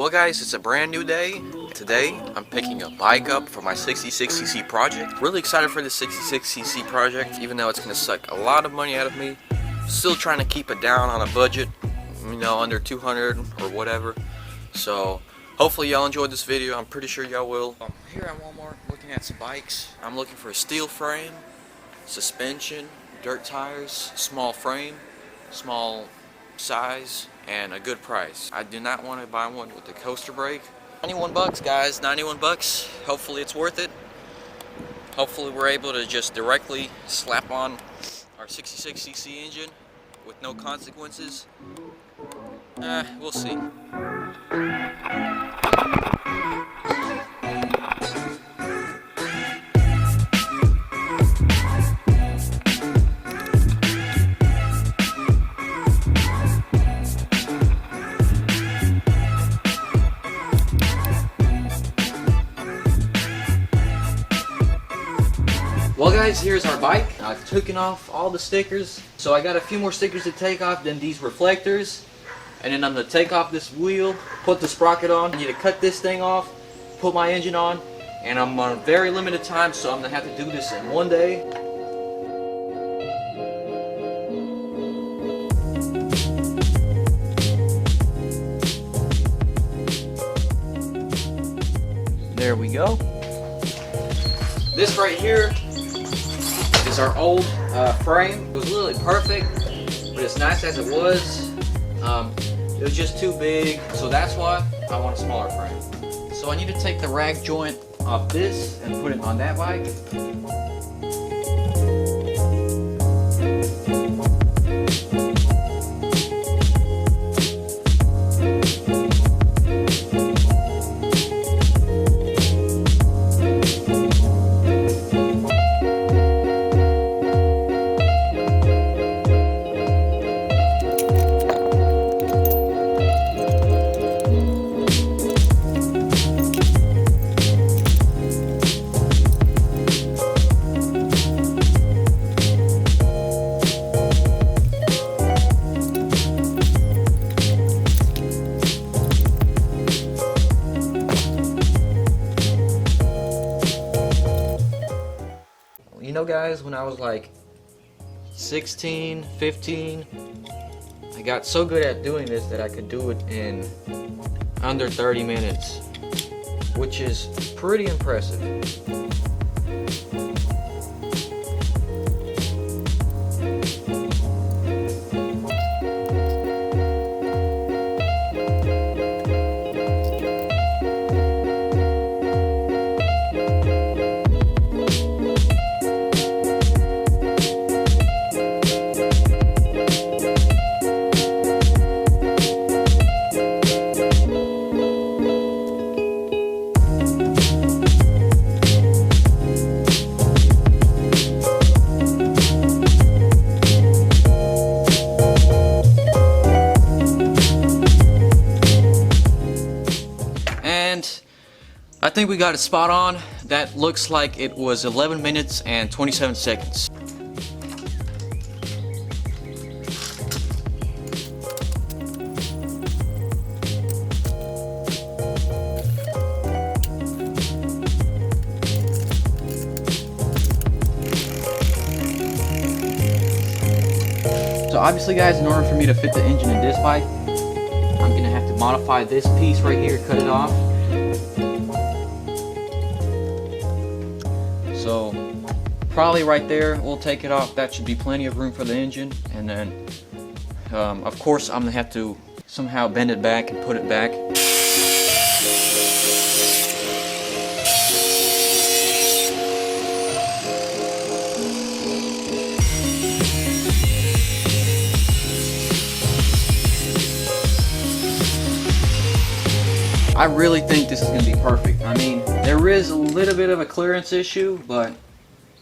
Well guys, it's a brand new day. Today, I'm picking a bike up for my 66cc project. Really excited for the 66cc project, even though it's gonna suck a lot of money out of me. Still trying to keep it down on a budget, you know, under 200 or whatever. So, hopefully y'all enjoyed this video. I'm pretty sure y'all will. I'm here at Walmart looking at some bikes. I'm looking for a steel frame, suspension, dirt tires, small frame, small size, and a good price. I do not want to buy one with the coaster brake. 91 bucks, guys, 91 bucks. Hopefully it's worth it. Hopefully we're able to just directly slap on our 66cc engine with no consequences. We'll see. Well guys, here's our bike. I've taken off all the stickers. So I got a few more stickers to take off than these reflectors. And then I'm going to take off this wheel, put the sprocket on. I need to cut this thing off, put my engine on. And I'm on a very limited time, so I'm going to have to do this in one day. There we go. This right here is our old frame. It was literally perfect, but as nice as it was just too big, so that's why I want a smaller frame. So I need to take the rag joint off this and put it on that bike. You know guys, when I was like 16, 15, I got so good at doing this that I could do it in under 30 minutes, which is pretty impressive. I think we got it spot on. That looks like it was 11 minutes and 27 seconds. So obviously guys, in order for me to fit the engine in this bike, I'm gonna have to modify this piece right here, cut it off. So probably right there, we'll take it off. That should be plenty of room for the engine. And then, of course, I'm gonna have to somehow bend it back and put it back. I really think this is going to be perfect. I mean, there is a little bit of a clearance issue, but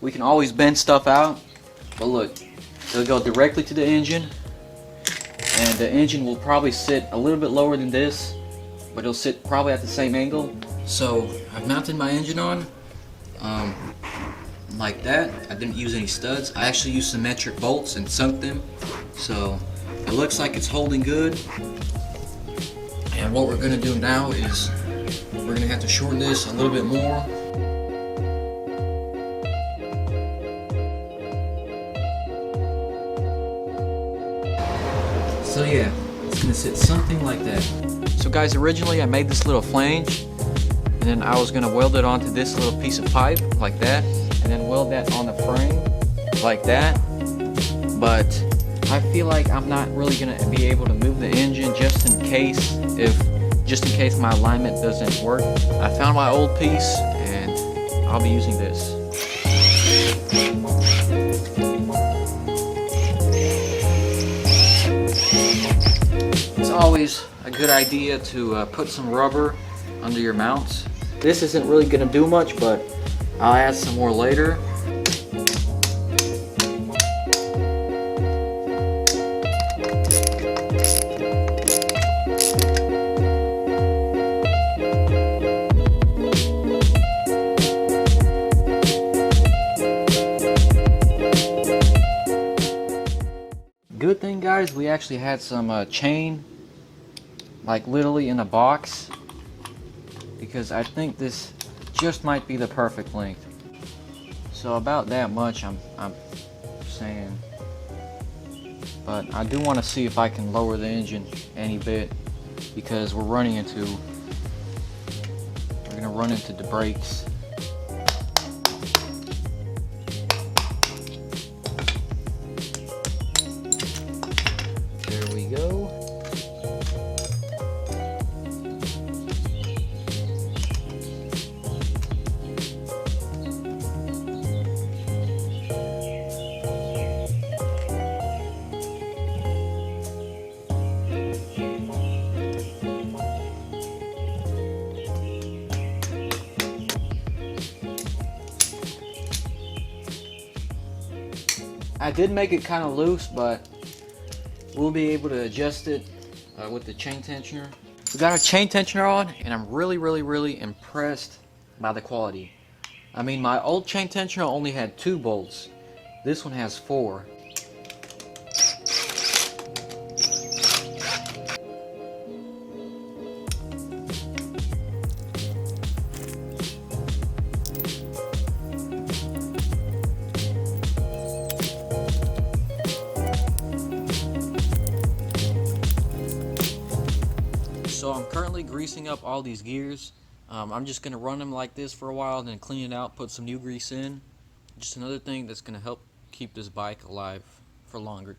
we can always bend stuff out. But look, it'll go directly to the engine, and the engine will probably sit a little bit lower than this, but it'll sit probably at the same angle. So I've mounted my engine on like that. I didn't use any studs. I actually used symmetric bolts and sunk them, so it looks like it's holding good. And what we're gonna do now is we're gonna have to shorten this a little bit more. So yeah, it's gonna sit something like that. So guys, originally I made this little flange, and then I was gonna weld it onto this little piece of pipe like that, and then weld that on the frame like that. But I feel like I'm not really gonna be able to move the engine just in case my alignment doesn't work. I found my old piece and I'll be using this. It's always a good idea to put some rubber under your mounts. This isn't really gonna do much, but I'll add some more later. Good thing, guys, we actually had some chain, like literally in a box, because I think this just might be the perfect length. So about that much I'm saying. But I do want to see if I can lower the engine any bit, because we're gonna run into the brakes. There we go. I did make it kind of loose, but we'll be able to adjust it with the chain tensioner. We got our chain tensioner on, and I'm really impressed by the quality. I mean, my old chain tensioner only had 2 bolts. This one has 4. So I'm currently greasing up all these gears. I'm just going to run them like this for a while, then clean it out, put some new grease in. Just another thing that's going to help keep this bike alive for longer.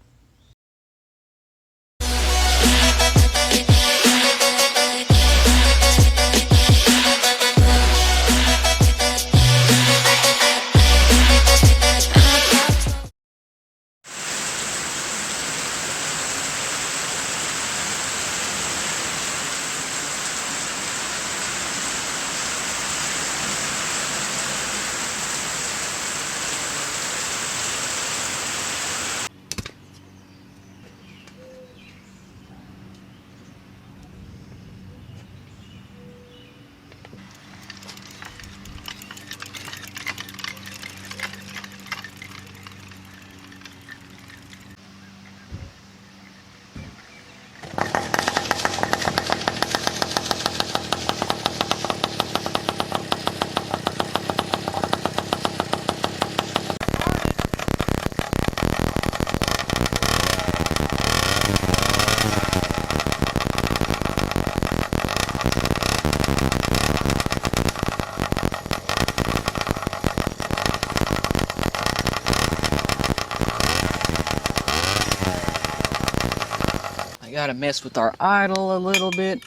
I gotta mess with our idle a little bit.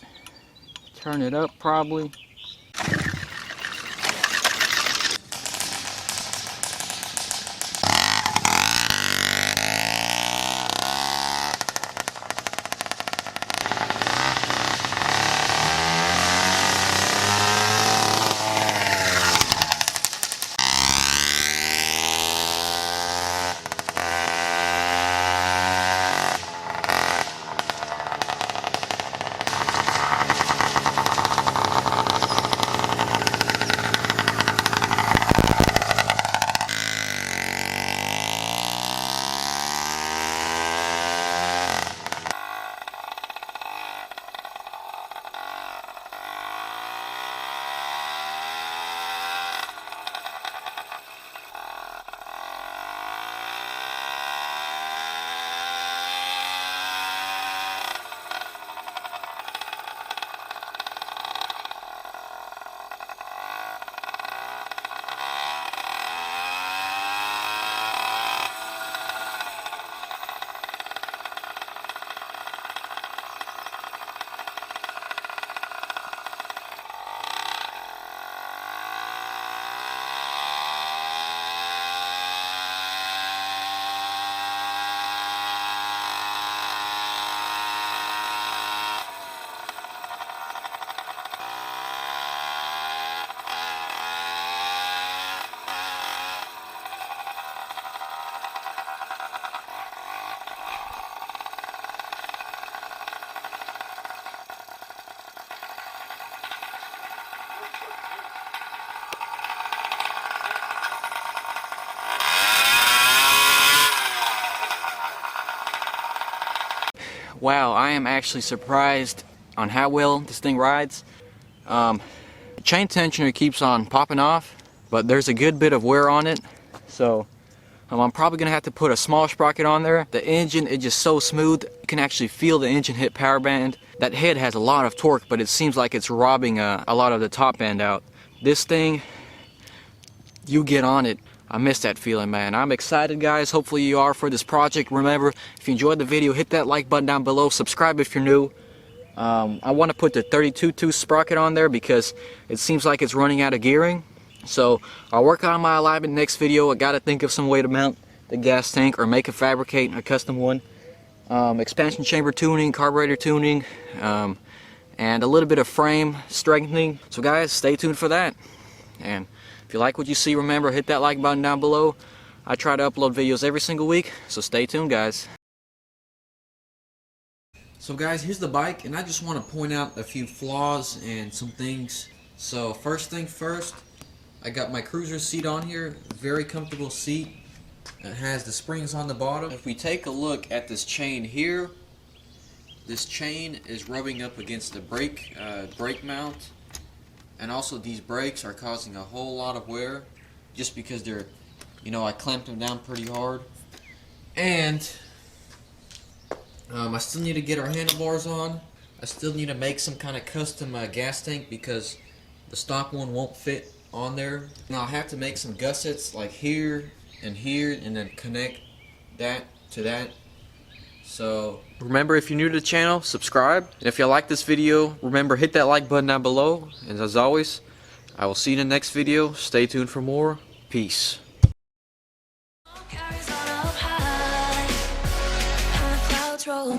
Turn it up probably. wow, I am actually surprised on how well this thing rides. Chain tensioner keeps on popping off, but there's a good bit of wear on it, so I'm probably gonna have to put a small sprocket on there. The engine is just so smooth, you can actually feel the engine hit power band. That head has a lot of torque, but it seems like it's robbing a lot of the top end out. This thing, you get on it, I miss that feeling, man. I'm excited, guys. Hopefully you are for this project. Remember, if you enjoyed the video, hit that like button down below. Subscribe if you're new. I want to put the 32-tooth sprocket on there because it seems like it's running out of gearing. So I'll work on my alignment next video. I got to think of some way to mount the gas tank or fabricate a custom one. Expansion chamber tuning, carburetor tuning, and a little bit of frame strengthening. So guys, stay tuned for that. And if you like what you see, remember, hit that like button down below. I try to upload videos every single week, so stay tuned, guys. So guys, here's the bike, and I just want to point out a few flaws and some things. So first thing first, I got my cruiser seat on here, very comfortable seat. It has the springs on the bottom. If we take a look at this chain here, this chain is rubbing up against the brake mount. And also these brakes are causing a whole lot of wear just because they're, I clamped them down pretty hard. And I still need to get our handlebars on. I still need to make some kind of custom gas tank because the stock one won't fit on there. Now I have to make some gussets like here, and then connect that to that. So remember, if you're new to the channel, subscribe. And if you like this video, remember, hit that like button down below. And as always, I will see you in the next video. Stay tuned for more. Peace. Roll